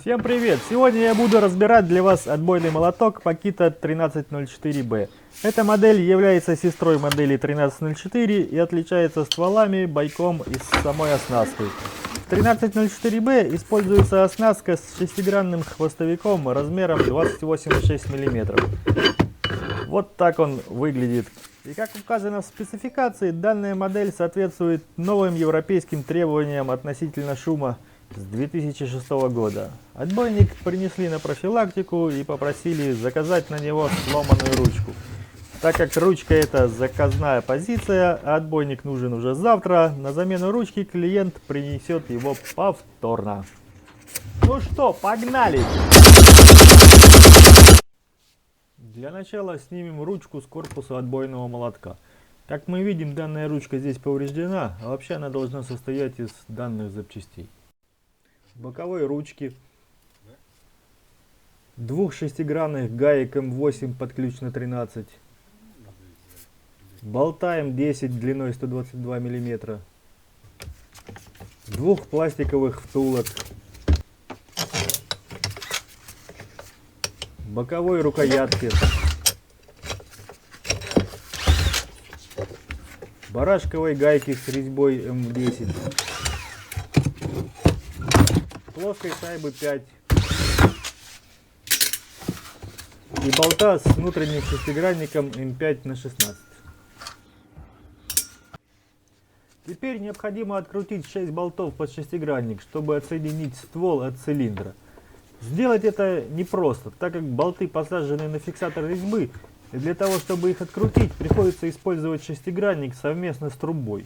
Всем привет! Сегодня я буду разбирать для вас отбойный молоток Makita 1304B. Эта модель является сестрой модели 1304 и отличается стволами, бойком и самой оснасткой. В 1304B используется оснастка с шестигранным хвостовиком размером 28,6 мм. Вот так он выглядит. И как указано в спецификации, данная модель соответствует новым европейским требованиям относительно шума с 2006 года. Отбойник принесли на профилактику и попросили заказать на него сломанную ручку. Так как ручка это заказная позиция, а отбойник нужен уже завтра, на замену ручки клиент принесет его повторно. Ну что, погнали! Для начала снимем ручку с корпуса отбойного молотка. Как мы видим, данная ручка здесь повреждена, а вообще она должна состоять из данных запчастей. Боковой ручки, двух шестигранных гаек М8 под ключ на 13, болта М10 длиной 122 мм, двух пластиковых втулок, боковой рукоятки, барашковой гайки с резьбой М10, плоской шайбы 5 и болта с внутренним шестигранником М5 на 16. Теперь необходимо открутить 6 болтов под шестигранник, чтобы отсоединить ствол от цилиндра. Сделать это непросто, так как болты посажены на фиксатор резьбы, и для того, чтобы их открутить, приходится использовать шестигранник совместно с трубой.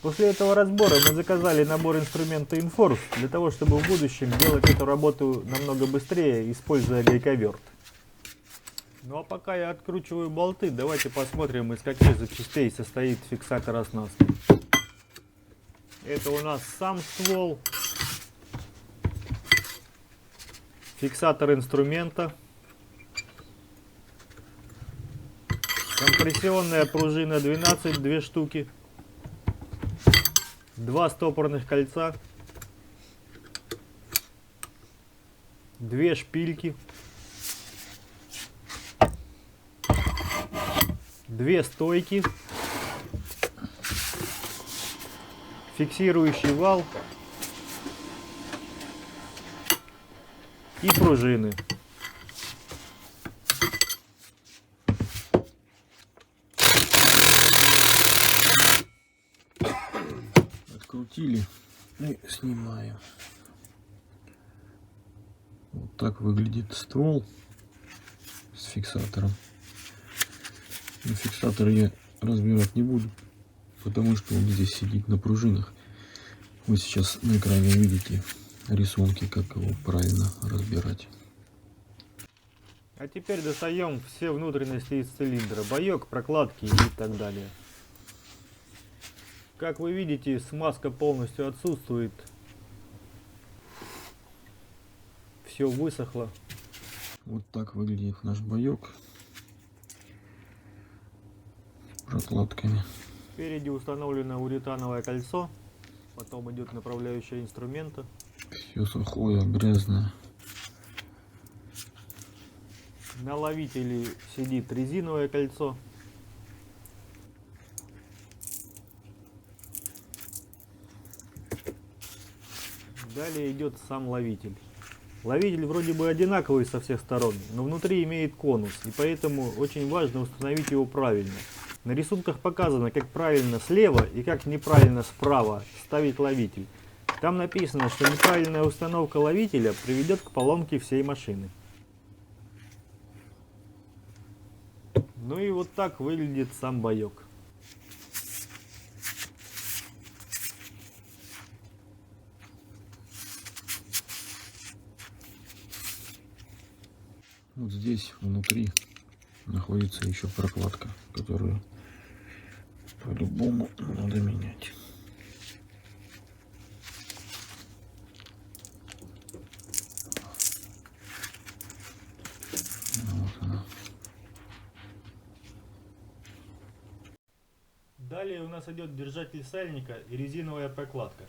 После этого разбора мы заказали набор инструмента Inforce, для того, чтобы в будущем делать эту работу намного быстрее, используя гайковерт. Ну а пока я откручиваю болты, давайте посмотрим, из каких запчастей состоит фиксатор оснастки. Это у нас сам ствол, фиксатор инструмента, компрессионная пружина 12, 2 штуки, 2 стопорных кольца, 2 шпильки, 2 стойки, фиксирующий вал и пружины. Открутили и снимаем. Вот так выглядит ствол с фиксатором. Но фиксатор я разбирать не буду, потому что он здесь сидит на пружинах. Вы сейчас на экране видите рисунки, как его правильно разбирать. А теперь достаем все внутренности из цилиндра, боек, прокладки и так далее. Как вы видите, смазка полностью отсутствует. Все высохло. Вот так выглядит наш боек с прокладками. Спереди установлено уретановое кольцо, потом идет направляющая инструмента. Все сухое, грязное. На ловителе сидит резиновое кольцо. Далее идет сам ловитель. Ловитель вроде бы одинаковый со всех сторон, но внутри имеет конус, и поэтому очень важно установить его правильно. На рисунках показано, как правильно слева и как неправильно справа ставить ловитель. Там написано, что неправильная установка ловителя приведет к поломке всей машины. Ну и вот так выглядит сам боек. Вот здесь внутри находится еще прокладка, которую по-любому надо менять. Вот она. Далее у нас идет держатель сальника и резиновая прокладка.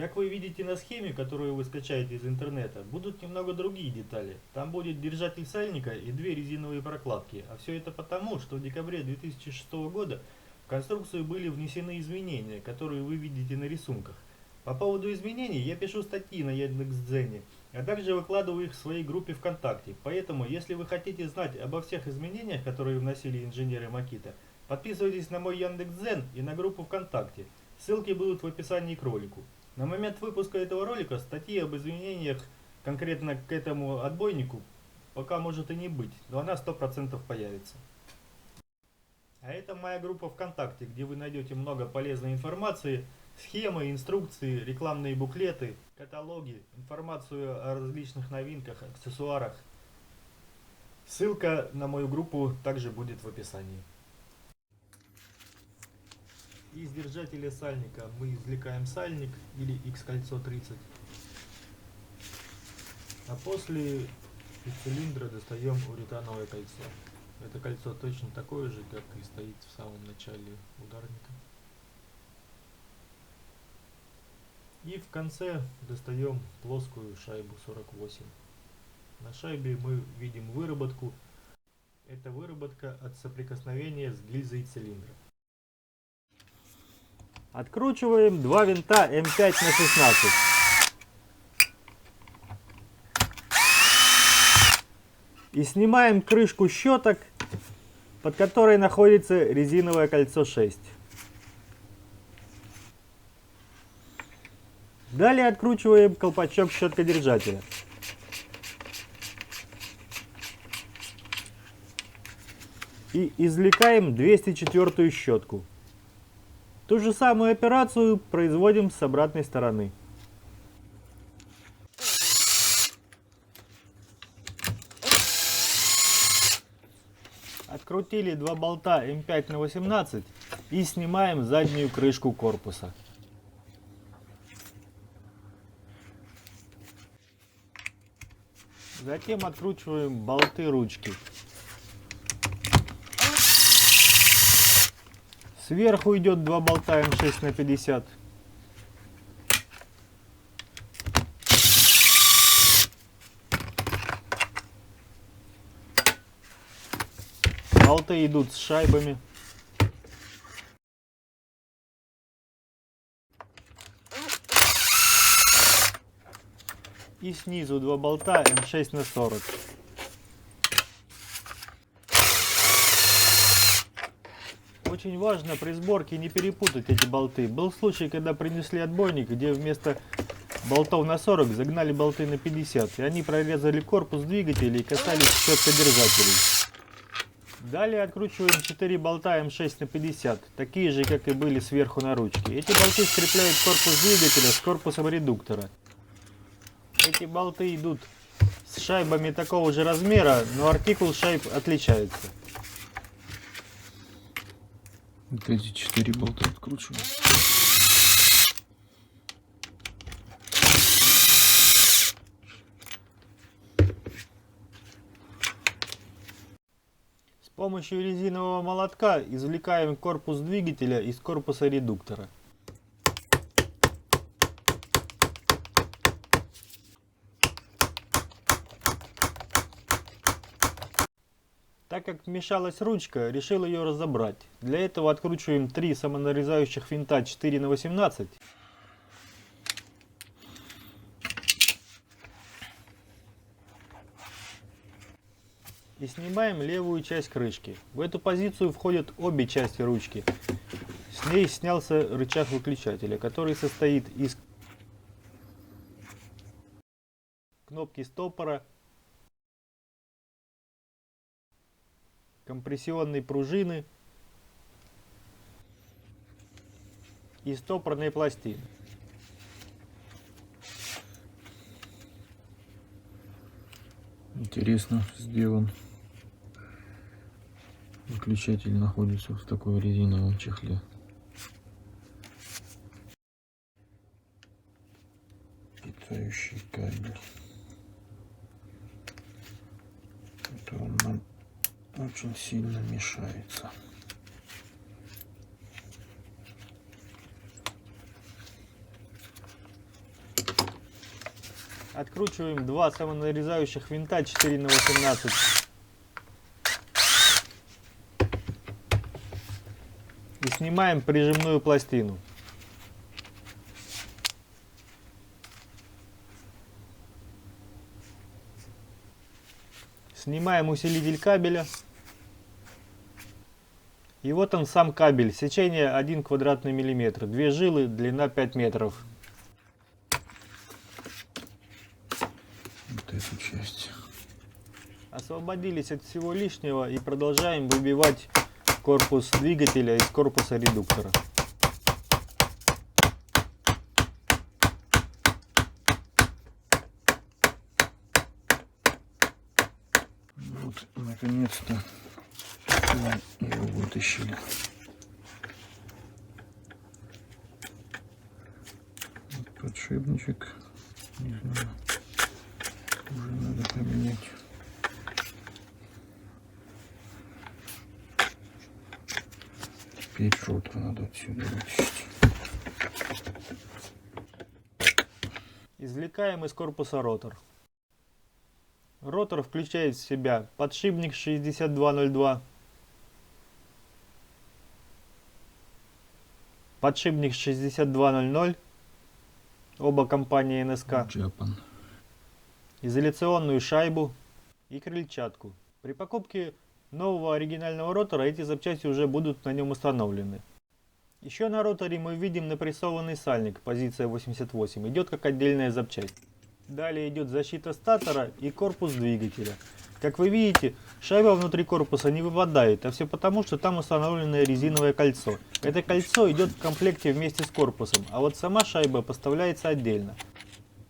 Как вы видите на схеме, которую вы скачаете из интернета, будут немного другие детали. Там будет держатель сальника и две резиновые прокладки. А все это потому, что в декабре 2006 года в конструкцию были внесены изменения, которые вы видите на рисунках. По поводу изменений я пишу статьи на Яндекс.Дзене, а также выкладываю их в своей группе ВКонтакте. Поэтому, если вы хотите знать обо всех изменениях, которые вносили инженеры Makita, подписывайтесь на мой Яндекс.Дзен и на группу ВКонтакте. Ссылки будут в описании к ролику. На момент выпуска этого ролика статьи об изменениях конкретно к этому отбойнику пока может и не быть, но она 100% появится. А это моя группа ВКонтакте, где вы найдете много полезной информации, схемы, инструкции, рекламные буклеты, каталоги, информацию о различных новинках, аксессуарах. Ссылка на мою группу также будет в описании. Из держателя сальника мы извлекаем сальник или X-кольцо 30, а после из цилиндра достаем уретановое кольцо. Это кольцо точно такое же, как и стоит в самом начале ударника. И в конце достаем плоскую шайбу 48. На шайбе мы видим выработку. Это выработка от соприкосновения с гильзой цилиндра. Откручиваем два винта М5 на 16. И снимаем крышку щеток, под которой находится резиновое кольцо 6. Далее откручиваем колпачок щеткодержателя. И извлекаем 204-ю щетку. Ту же самую операцию производим с обратной стороны. Открутили два болта М5 на 18 и снимаем заднюю крышку корпуса. Затем откручиваем болты ручки. Сверху идет два болта М6 на 50. Болты идут с шайбами. И снизу два болта М6 на 40. Очень важно при сборке не перепутать эти болты. Был случай, когда принесли отбойник, где вместо болтов на 40 загнали болты на 50. И они прорезали корпус двигателя и касались щеткодержателей. Далее откручиваем 4 болта М6 на 50, такие же, как и были сверху на ручке. Эти болты скрепляют корпус двигателя с корпусом редуктора. Эти болты идут с шайбами такого же размера, но артикул шайб отличается. Вот эти 4 болта откручиваем. С помощью резинового молотка извлекаем корпус двигателя из корпуса редуктора. Так как вмешалась ручка, решил ее разобрать. Для этого откручиваем 3 самонарезающих винта 4 на 18. И снимаем левую часть крышки. В эту позицию входят обе части ручки. С ней снялся рычаг выключателя, который состоит из кнопки стопора, компрессионной пружины и стопорной пластины. Интересно сделан. Выключатель находится в такой резиновом чехле. Питающий кабель. Это он нам очень сильно мешается. Откручиваем два самонарезающих винта 4 на 18. И снимаем прижимную пластину. Снимаем усилитель кабеля. И вот он сам кабель. Сечение 1 квадратный миллиметр. Две жилы, длина 5 метров. Вот эту часть. Освободились от всего лишнего и продолжаем выбивать корпус двигателя из корпуса редуктора. Вот, наконец-то его вытащили. Вот подшипничек. Не знаю. Уже надо поменять. Теперь ротор надо отсюда вытащить. Извлекаем из корпуса ротор. Ротор включает в себя подшипник 6202, подшипник 6200, оба компании НСК, Japan. изоляционную шайбу и крыльчатку. При покупке нового оригинального ротора эти запчасти уже будут на нем установлены. Еще на роторе мы видим напрессованный сальник, позиция 88, идет как отдельная запчасть. Далее идет защита статора и корпус двигателя. Как вы видите, шайба внутри корпуса не выпадает, а все потому, что там установлено резиновое кольцо. Это кольцо идет в комплекте вместе с корпусом, а вот сама шайба поставляется отдельно.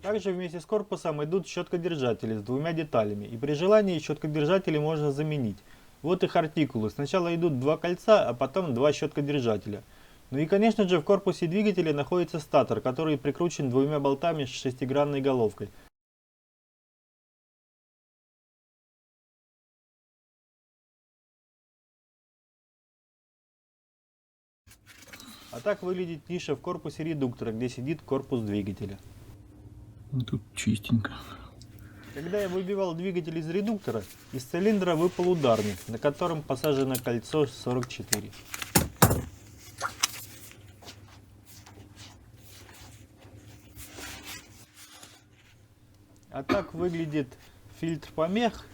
Также вместе с корпусом идут щеткодержатели с двумя деталями, и при желании щеткодержатели можно заменить. Вот их артикулы. Сначала идут два кольца, а потом два щеткодержателя. Ну и конечно же в корпусе двигателя находится статор, который прикручен двумя болтами с шестигранной головкой. А так выглядит ниша в корпусе редуктора, где сидит корпус двигателя. Тут чистенько. Когда я выбивал двигатель из редуктора, из цилиндра выпал ударник, на котором посажено кольцо 44. А так выглядит фильтр помех,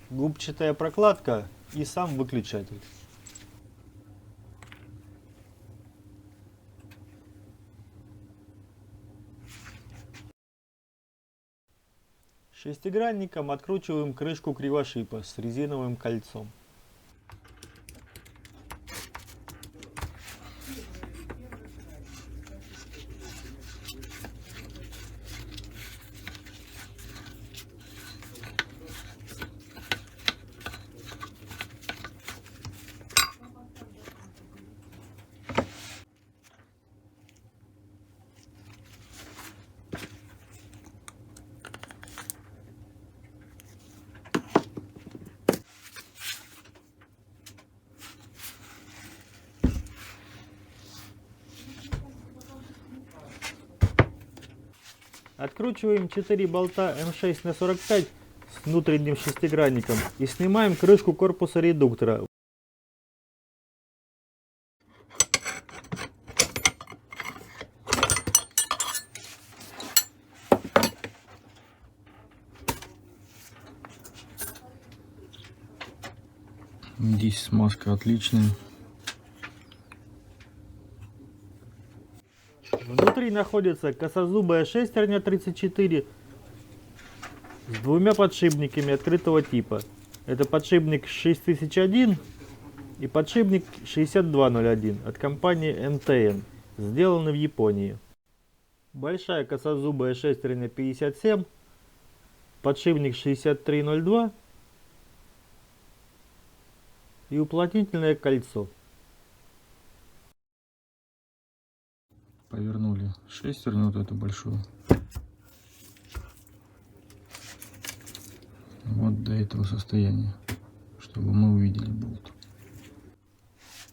губчатая прокладка и сам выключатель. Шестигранником откручиваем крышку кривошипа с резиновым кольцом. Откручиваем 4 болта М6 на 45 с внутренним шестигранником и снимаем крышку корпуса редуктора. Здесь смазка отличная. Внутри находится косозубая шестерня 34 с двумя подшипниками открытого типа. Это подшипник 6001 и подшипник 6201 от компании МТН, сделаны в Японии. Большая косозубая шестерня 57, подшипник 6302 и уплотнительное кольцо. Повернули шестерню вот эту большую. Вот до этого состояния, чтобы мы увидели болт.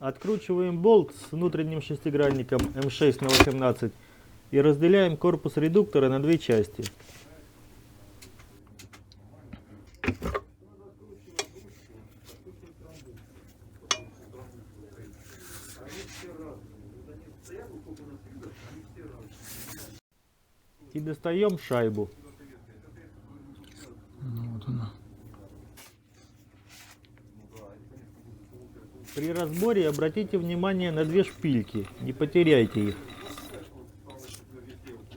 Откручиваем болт с внутренним шестигранником М6 на 18 и разделяем корпус редуктора на две части. достаем шайбу. Ну, вот она. При разборе обратите внимание на две шпильки, не потеряйте их.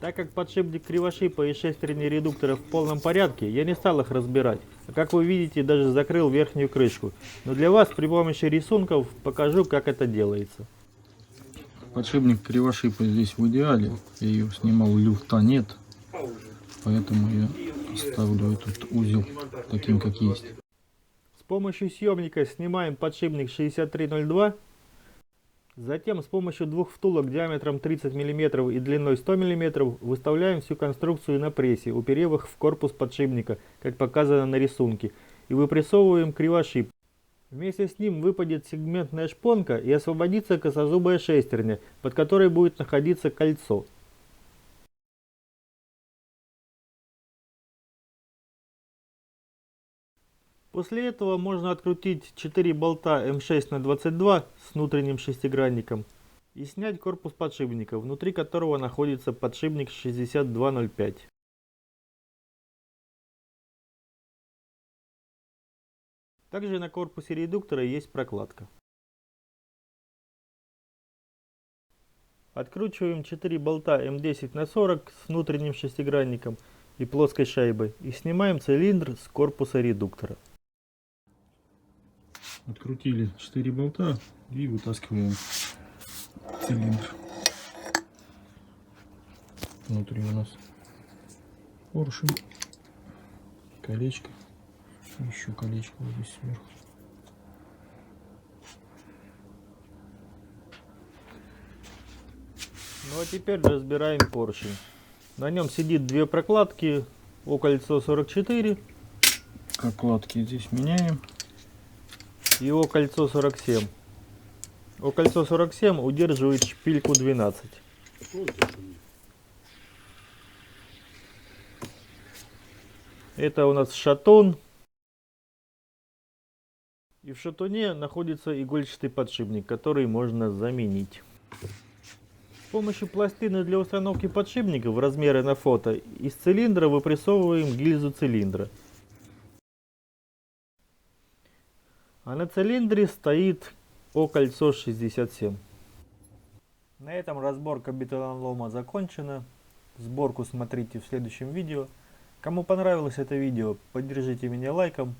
Так как подшипник кривошипа и шестерни редуктора в полном порядке, я не стал их разбирать. А как вы видите, даже закрыл верхнюю крышку. Но для вас при помощи рисунков покажу, как это делается. Подшипник кривошипа здесь в идеале. Я ее снимал, люфта нет. Поэтому я оставлю этот узел таким, как есть. С помощью съемника снимаем подшипник 6302. Затем с помощью двух втулок диаметром 30 мм и длиной 100 мм выставляем всю конструкцию на прессе, уперев их в корпус подшипника, как показано на рисунке, и выпрессовываем кривошип. Вместе с ним выпадет сегментная шпонка и освободится косозубая шестерня, под которой будет находиться кольцо. После этого можно открутить 4 болта М6/22 с внутренним шестигранником и снять корпус подшипника, внутри которого находится подшипник 6205. Также на корпусе редуктора есть прокладка. Откручиваем 4 болта М10/40 с внутренним шестигранником и плоской шайбой и снимаем цилиндр с корпуса редуктора. Открутили 4 болта и вытаскиваем цилиндр. Внутри у нас поршень, колечко, еще колечко вот здесь сверху. Ну а теперь разбираем поршень. На нем сидит две прокладки О кольцо 44 Прокладки здесь меняем. и О кольцо 47. О кольцо 47 удерживает шпильку 12. Это у нас шатун. И в шатуне находится игольчатый подшипник, который можно заменить. С помощью пластины для установки подшипников размеры на фото из цилиндра выпрессовываем гильзу цилиндра. А на цилиндре стоит О кольцо 67. На этом разборка бетономлома закончена. Сборку смотрите в следующем видео. Кому понравилось это видео, поддержите меня лайком,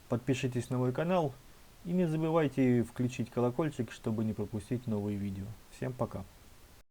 подпишитесь на мой канал и не забывайте включить колокольчик, чтобы не пропустить новые видео. Всем пока!